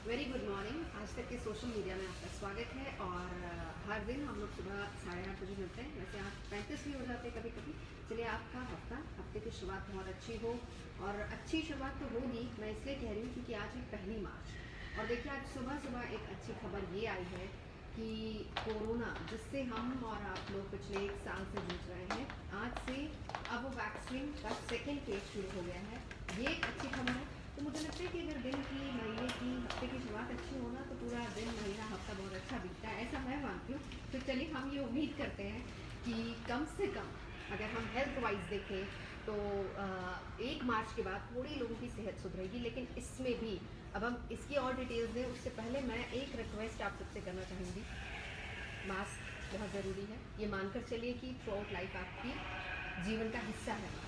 Very good morning. आज तक के सोशल मीडिया में आपका स्वागत है। और हर दिन हम लोग सुबह 8:30 बजे मिलते हैं। वैसे 8:35 भी हो जाते हैं कभी कभी। चलिए, आपका हफ्ते की शुरुआत बहुत अच्छी हो। और अच्छी शुरुआत तो होगी, मैं इसलिए कह रही हूँ क्योंकि आज है 1 मार्च। और देखिए, आज सुबह सुबह एक अच्छी खबर ये आई है कि कोरोना, जिससे हम और आप लोग पिछले 1 साल से जूझ रहे हैं, आज से अब वैक्सीन का सेकेंड फेज शुरू हो गया है। ये एक अच्छी खबर है। तो मुझे लगता है कि अगर दिन की, महीने की, हफ्ते की शुरुआत अच्छी हो ना, तो पूरा दिन, महीना, हफ्ता बहुत अच्छा बीतता है, ऐसा मैं मानती हूँ। तो चलिए, हम ये उम्मीद करते हैं कि कम से कम अगर हम हेल्थ वाइज देखें तो 1 मार्च के बाद थोड़ी लोगों की सेहत सुधरेगी। लेकिन इसमें भी अब हम इसकी और डिटेल्स दें उससे पहले मैं एक रिक्वेस्ट आप सबसे करना चाहूँगी। मास्क बहुत ज़रूरी है, ये मानकर चलिए कि थ्रू आउट लाइफ आपकी जीवन का हिस्सा है मास्क।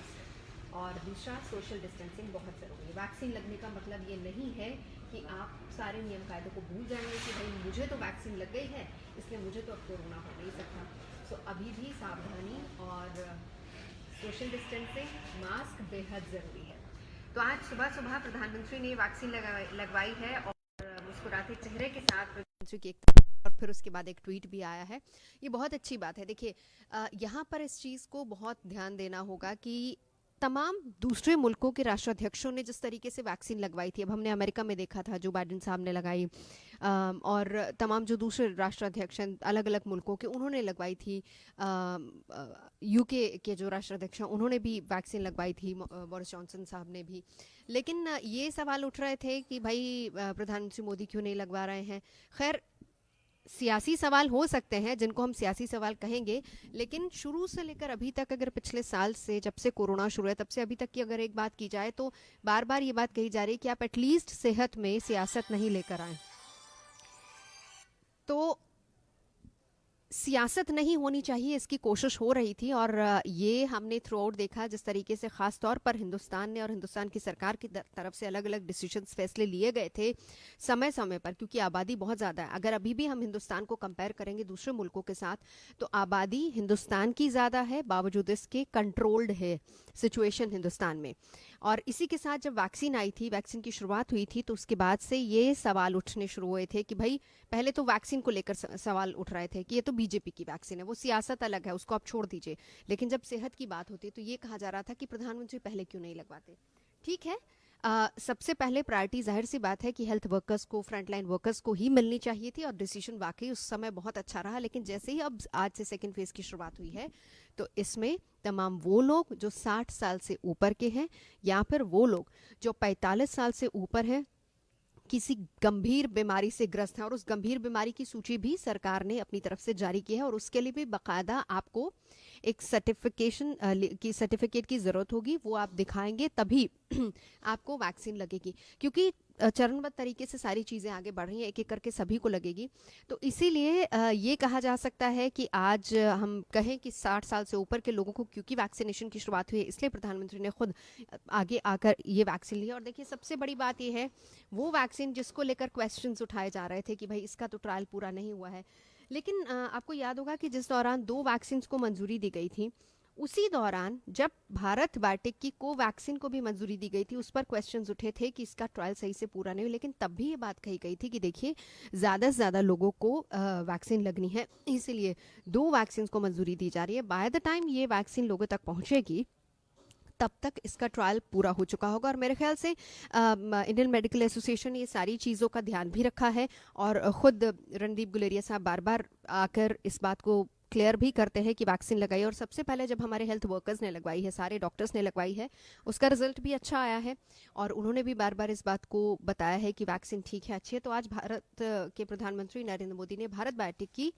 और दूसरा, सोशल डिस्टेंसिंग बहुत ज़रूरी है। वैक्सीन लगने का मतलब ये नहीं है कि आप सारे नियम कायदों को भूल जाएंगे कि भाई मुझे तो वैक्सीन लग गई है इसलिए मुझे तो अब कोरोना हो नहीं सकता। सो अभी भी सावधानी और सोशल डिस्टेंसिंग, मास्क बेहद ज़रूरी है। तो आज सुबह सुबह प्रधानमंत्री ने वैक्सीन लगवाई है और मुस्कुराते चेहरे के साथ प्रधानमंत्री की और फिर उसके बाद एक ट्वीट भी आया है। ये बहुत अच्छी बात है। देखिए, यहाँ पर इस चीज़ को बहुत ध्यान देना होगा कि तमाम दूसरे मुल्कों के राष्ट्राध्यक्षों ने जिस तरीके से वैक्सीन लगवाई थी, अब हमने अमेरिका में देखा था जो बाइडेन साहब ने लगाई, और तमाम जो दूसरे राष्ट्राध्यक्ष हैं अलग अलग मुल्कों के, उन्होंने लगवाई थी। यूके के जो राष्ट्राध्यक्ष हैं उन्होंने भी वैक्सीन लगवाई थी, बोरिस जॉनसन साहब ने भी। लेकिन ये सवाल उठ रहे थे कि भाई प्रधानमंत्री मोदी क्यों नहीं लगवा रहे हैं। खैर, सियासी सवाल हो सकते हैं जिनको हम सियासी सवाल कहेंगे, लेकिन शुरू से लेकर अभी तक, अगर पिछले साल से, जब से कोरोना शुरू है तब से अभी तक की अगर एक बात की जाए तो बार बार ये बात कही जा रही है कि आप एटलीस्ट सेहत में सियासत नहीं लेकर आए। तो सियासत नहीं होनी चाहिए, इसकी कोशिश हो रही थी। और ये हमने थ्रू आउट देखा जिस तरीके से ख़ास तौर पर हिंदुस्तान ने और हिंदुस्तान की सरकार की तरफ से अलग अलग डिसीजंस, फैसले लिए गए थे समय समय पर, क्योंकि आबादी बहुत ज़्यादा है। अगर अभी भी हम हिंदुस्तान को कंपेयर करेंगे दूसरे मुल्कों के साथ तो आबादी हिंदुस्तान की ज़्यादा है, बावजूद इसके कंट्रोल्ड है सिचुएशन हिंदुस्तान में। और इसी के साथ जब वैक्सीन आई थी, वैक्सीन की शुरुआत हुई थी, तो उसके बाद से ये सवाल उठने शुरू हुए थे कि भाई, पहले तो वैक्सीन को लेकर सवाल उठ रहे थे कि ये तो बीजेपी की वैक्सीन है, वो सियासत अलग है, उसको आप छोड़ दीजिए। लेकिन जब सेहत की बात होती है तो ये कहा जा रहा था कि प्रधानमंत्री पहले क्यों नहीं लगवाते। ठीक है, सबसे पहले प्रायोरिटी जाहिर सी बात है कि हेल्थ वर्कर्स को, फ्रंटलाइन वर्कर्स को ही मिलनी चाहिए थी, और डिसीजन वाकई उस समय बहुत अच्छा रहा। लेकिन जैसे ही अब आज से सेकेंड फेज की शुरुआत हुई है तो इसमें तमाम वो लोग जो 60 साल से ऊपर के हैं, या फिर वो लोग जो 45 साल से ऊपर हैं, किसी गंभीर बीमारी से ग्रस्त हैं, और उस गंभीर बीमारी की सूची भी सरकार ने अपनी तरफ से जारी की है, और उसके लिए भी बाकायदा आपको एक सर्टिफिकेट की ज़रूरत होगी। वो आप दिखाएंगे तभी आपको वैक्सीन लगेगी, क्योंकि चरणबद्ध तरीके से सारी चीज़ें आगे बढ़ रही हैं, एक एक करके सभी को लगेगी। तो इसीलिए ये कहा जा सकता है कि आज हम कहें कि 60 साल से ऊपर के लोगों को, क्योंकि वैक्सीनेशन की शुरुआत हुई है, इसलिए प्रधानमंत्री ने खुद आगे आकर ये वैक्सीन ली। और देखिए, सबसे बड़ी बात ये है, वो वैक्सीन जिसको लेकर क्वेश्चंस उठाए जा रहे थे कि भाई इसका तो ट्रायल पूरा नहीं हुआ है। लेकिन आपको याद होगा कि जिस दौरान 2 वैक्सीन को मंजूरी दी गई थी, उसी दौरान जब भारत बायोटेक की कोवैक्सीन को भी मंजूरी दी गई थी, उस पर क्वेश्चंस उठे थे कि इसका ट्रायल सही से पूरा नहीं हुआ। लेकिन तब भी ये बात कही गई थी कि देखिए, ज़्यादा से ज़्यादा लोगों को वैक्सीन लगनी है, इसीलिए 2 वैक्सीन को मंजूरी दी जा रही है। बाय द टाइम ये वैक्सीन लोगों तक पहुंचेगी तब तक इसका ट्रायल पूरा हो चुका होगा। और मेरे ख्याल से इंडियन मेडिकल एसोसिएशन ने ये सारी चीज़ों का ध्यान भी रखा है, और ख़ुद रणदीप गुलेरिया साहब बार बार आकर इस बात को क्लियर भी करते हैं कि वैक्सीन लगाई। और सबसे पहले जब हमारे हेल्थ वर्कर्स ने लगवाई है, सारे डॉक्टर्स ने लगवाई है, उसका रिजल्ट भी अच्छा आया है, और उन्होंने भी बार बार इस बात को बताया है कि वैक्सीन ठीक है, अच्छी है। तो आज भारत के प्रधानमंत्री नरेंद्र मोदी ने भारत बायोटेक की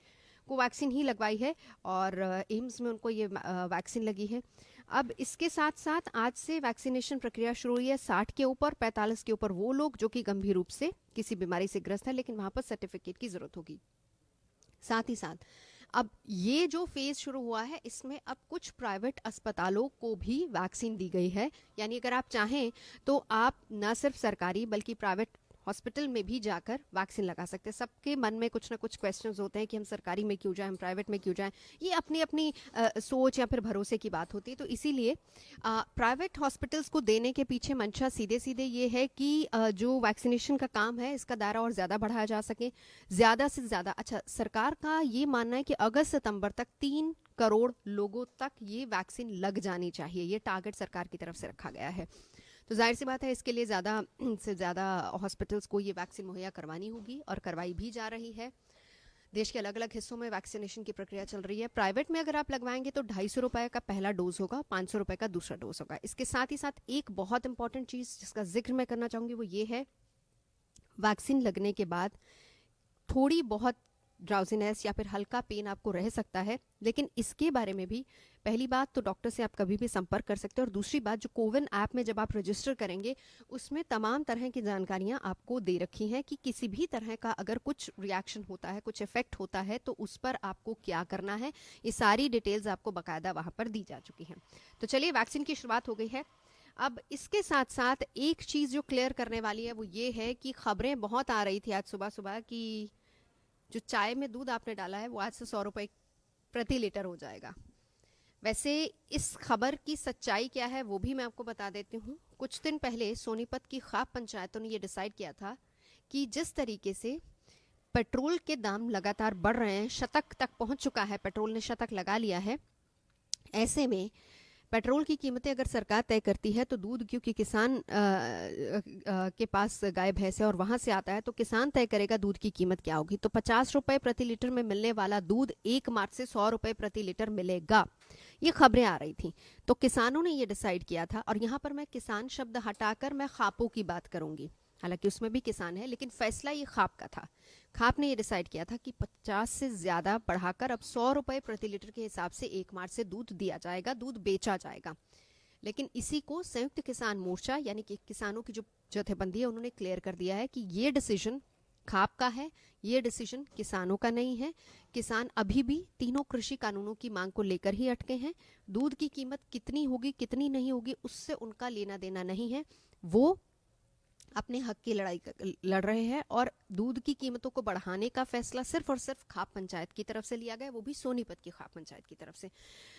कोवैक्सीन ही लगवाई है, और एम्स में उनको ये वैक्सीन लगी है। अब इसके साथ साथ आज से वैक्सीनेशन प्रक्रिया शुरू हुई है 60 के ऊपर, 45 के ऊपर वो लोग जो कि गंभीर रूप से किसी बीमारी से ग्रस्त है, लेकिन वहां पर सर्टिफिकेट की जरूरत होगी। साथ ही साथ अब ये जो फेज शुरू हुआ है, इसमें अब कुछ प्राइवेट अस्पतालों को भी वैक्सीन दी गई है। यानी अगर आप चाहें तो आप न सिर्फ सरकारी बल्कि प्राइवेट हॉस्पिटल में भी जाकर वैक्सीन लगा सकते हैं। सबके मन में कुछ ना कुछ क्वेश्चंस होते हैं कि हम सरकारी में क्यों जाएं, हम प्राइवेट में क्यों जाएं। ये अपनी अपनी सोच या फिर भरोसे की बात होती है। तो इसीलिए प्राइवेट हॉस्पिटल्स को देने के पीछे मंशा सीधे सीधे ये है कि जो वैक्सीनेशन का काम है इसका दायरा और ज़्यादा बढ़ाया जा सके, ज़्यादा से ज़्यादा। अच्छा, सरकार का ये मानना है कि अगस्त सितंबर तक 3 करोड़ लोगों तक ये वैक्सीन लग जानी चाहिए। ये टारगेट सरकार की तरफ से रखा गया है। तो जाहिर सी बात है इसके लिए ज़्यादा से ज़्यादा हॉस्पिटल्स को ये वैक्सीन मुहैया करवानी होगी और करवाई भी जा रही है। देश के अलग अलग हिस्सों में वैक्सीनेशन की प्रक्रिया चल रही है। प्राइवेट में अगर आप लगवाएंगे तो 250 रुपये का पहला डोज होगा, 500 रुपये का दूसरा डोज होगा। इसके साथ ही साथ एक बहुत इंपॉर्टेंट चीज़ जिसका जिक्र मैं करना चाहूँगी वो ये है, वैक्सीन लगने के बाद थोड़ी बहुत ड्राउजीनेस या फिर हल्का पेन आपको रह सकता है, लेकिन इसके बारे में भी पहली बात तो डॉक्टर से आप कभी भी संपर्क कर सकते हैं। और दूसरी बात, जो कोविन ऐप में जब आप रजिस्टर करेंगे उसमें तमाम तरह की जानकारियां आपको दे रखी हैं कि किसी भी तरह का अगर कुछ रिएक्शन होता है, कुछ इफेक्ट होता है तो उस पर आपको क्या करना है, ये सारी डिटेल्स आपको बाकायदा वहां पर दी जा चुकी हैं। तो चलिए, वैक्सीन की शुरुआत हो गई है। अब इसके साथ साथ एक चीज़ जो क्लियर करने वाली है वो ये है कि खबरें बहुत आ रही थी आज सुबह सुबह कि जो चाय में दूध आपने डाला है वो आज से 100 रुपये प्रति लीटर हो जाएगा। वैसे इस खबर की सच्चाई क्या है वो भी मैं आपको बता देती हूँ। कुछ दिन पहले सोनीपत की खाप पंचायतों ने ये डिसाइड किया था कि जिस तरीके से पेट्रोल के दाम लगातार बढ़ रहे हैं, शतक तक पहुंच चुका है, पेट्रोल ने शतक लगा लिया है, ऐसे में पेट्रोल की कीमतें अगर सरकार तय करती है तो दूध, क्योंकि किसान के पास गाय भैंस है और वहां से आता है, तो किसान तय करेगा दूध की कीमत क्या होगी। तो 50 रुपए प्रति लीटर में मिलने वाला दूध 1 मार्च से 100 रुपए प्रति लीटर मिलेगा। ये खबरें आ रही थी, तो किसानों ने ये डिसाइड किया था। और यहाँ पर मैं किसान शब्द हटाकर मैं खापों की बात करूंगी, हालांकि उसमें भी किसान है, लेकिन फैसला ये खाप का था। खाप ने ये डिसाइड किया था कि 50 से ज़्यादा बढ़ाकर अब 100 रुपये प्रति लीटर के हिसाब से 1 मार्च से दूध दिया जाएगा, दूध बेचा जाएगा। लेकिन इसी को संयुक्त किसान मोर्चा यानी कि किसानों की जो जथेबंदी है उन्होंने क्लियर कर दिया है कि ये डिसीजन खाप का है, ये डिसीजन किसानों का नहीं है। किसान अभी भी तीनों कृषि कानूनों की मांग को लेकर ही अटके हैं। दूध की कीमत कितनी होगी कितनी नहीं होगी उससे उनका लेना देना नहीं है, वो अपने हक की लड़ाई लड़ रहे हैं। और दूध की कीमतों को बढ़ाने का फैसला सिर्फ और सिर्फ खाप पंचायत की तरफ से लिया गया, वो भी सोनीपत की खाप पंचायत की तरफ से।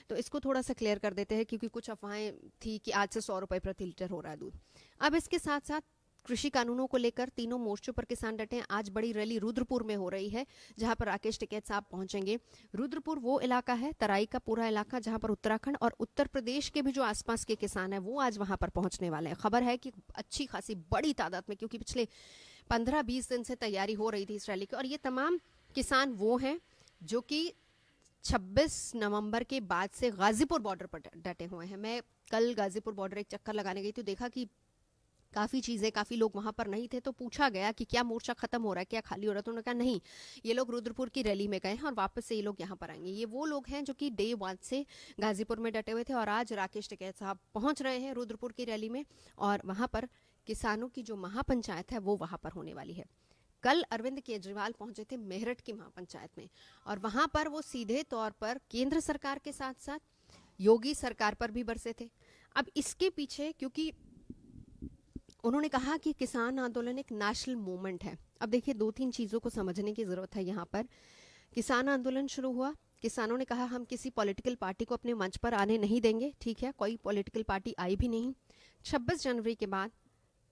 तो इसको थोड़ा सा क्लियर कर देते हैं, क्योंकि कुछ अफवाहें थी कि आज से 100 रुपये प्रति लीटर हो रहा है दूध। अब इसके साथ साथ कृषि कानूनों को लेकर तीनों मोर्चों पर किसान डटे हैं। आज बड़ी रैली रुद्रपुर में हो रही है, जहां पर राकेश टिकैत साहब पहुंचेंगे। रुद्रपुर वो इलाका है, तराई का पूरा इलाका, जहां पर उत्तराखंड और उत्तर प्रदेश के भी जो आसपास के किसान हैं वो आज वहां पर पहुंचने वाले हैं। खबर है कि अच्छी खासी बड़ी तादाद में, क्योंकि पिछले 15-20 दिन से तैयारी हो रही थी इस रैली की। और ये तमाम किसान वो हैं जो कि 26 नवंबर के बाद से गाजीपुर बॉर्डर पर डटे हुए हैं। मैं कल गाजीपुर बॉर्डर एक चक्कर लगाने गई तो देखा कि काफ़ी चीज़ें, काफ़ी लोग वहाँ पर नहीं थे। तो पूछा गया कि क्या मोर्चा खत्म हो रहा है, क्या खाली हो रहा है, तो उन्होंने कहा नहीं, ये लोग रुद्रपुर की रैली में गए हैं और वापस से ये लोग यहाँ पर आएंगे। ये वो लोग हैं जो कि डे 1 से गाजीपुर में डटे हुए थे और आज राकेश टिकैत साहब पहुँच रहे हैं रुद्रपुर की रैली में। और वहाँ पर किसानों की जो महापंचायत है वो वहाँ पर होने वाली है। कल अरविंद केजरीवाल पहुंचे थे मेरठ की महापंचायत में और वहाँ पर वो सीधे तौर पर केंद्र सरकार के साथ साथ योगी सरकार पर भी बरसे थे। अब इसके पीछे, क्योंकि उन्होंने कहा कि किसान आंदोलन एक नेशनल मूवमेंट है। अब देखिए, 2-3 चीज़ों को समझने की ज़रूरत है यहाँ पर। किसान आंदोलन शुरू हुआ, किसानों ने कहा हम किसी पॉलिटिकल पार्टी को अपने मंच पर आने नहीं देंगे, ठीक है, कोई पॉलिटिकल पार्टी आई भी नहीं। 26 जनवरी के बाद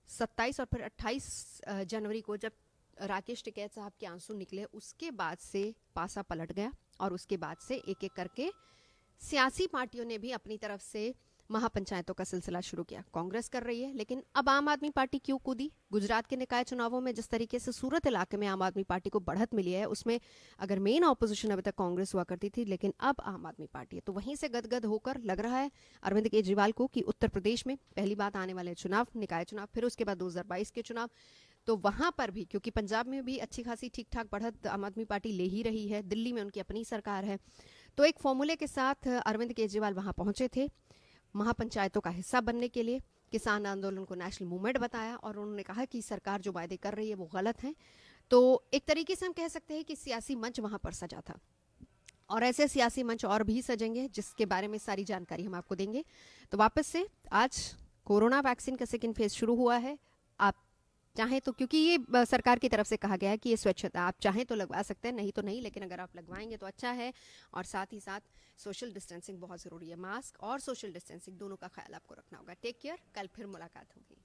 27 और फिर 28 जनवरी को जब राकेश टिकैत साहब के आंसू निकले, उसके बाद से पासा पलट गया और उसके बाद से एक एक करके सियासी पार्टियों ने भी अपनी तरफ से महापंचायतों का सिलसिला शुरू किया। कांग्रेस कर रही है, लेकिन अब आम आदमी पार्टी क्यों कूदी? गुजरात के निकाय चुनावों में जिस तरीके से सूरत इलाके में आम आदमी पार्टी को बढ़त मिली है, उसमें अगर मेन ऑपोजिशन अभी तक कांग्रेस हुआ करती थी, लेकिन अब आम आदमी पार्टी है, तो वहीं से गदगद होकर लग रहा है अरविंद केजरीवाल को कि उत्तर प्रदेश में पहली बात आने वाले चुनाव, निकाय चुनाव, फिर उसके बाद 2022 के चुनाव, तो वहां पर भी, क्योंकि पंजाब में भी अच्छी खासी ठीक ठाक बढ़त आम आदमी पार्टी ले ही रही है, दिल्ली में उनकी अपनी सरकार है, तो एक फॉर्मूले के साथ अरविंद केजरीवाल वहां पहुंचे थे महापंचायतों का हिस्सा बनने के लिए। किसान आंदोलन को नेशनल मूवमेंट बताया और उन्होंने कहा कि सरकार जो वायदे कर रही है वो गलत है। तो एक तरीके से हम कह सकते हैं कि सियासी मंच वहां पर सजा था और ऐसे सियासी मंच और भी सजेंगे, जिसके बारे में सारी जानकारी हम आपको देंगे। तो वापस से आज कोरोना वैक्सीन का सेकेंड फेज शुरू हुआ है। आप चाहे तो, क्योंकि ये सरकार की तरफ से कहा गया है कि ये स्वच्छता आप चाहें तो लगवा सकते हैं, नहीं तो नहीं, लेकिन अगर आप लगवाएंगे तो अच्छा है। और साथ ही साथ सोशल डिस्टेंसिंग बहुत ज़रूरी है, मास्क और सोशल डिस्टेंसिंग दोनों का ख्याल आपको रखना होगा। टेक केयर, कल फिर मुलाकात होगी।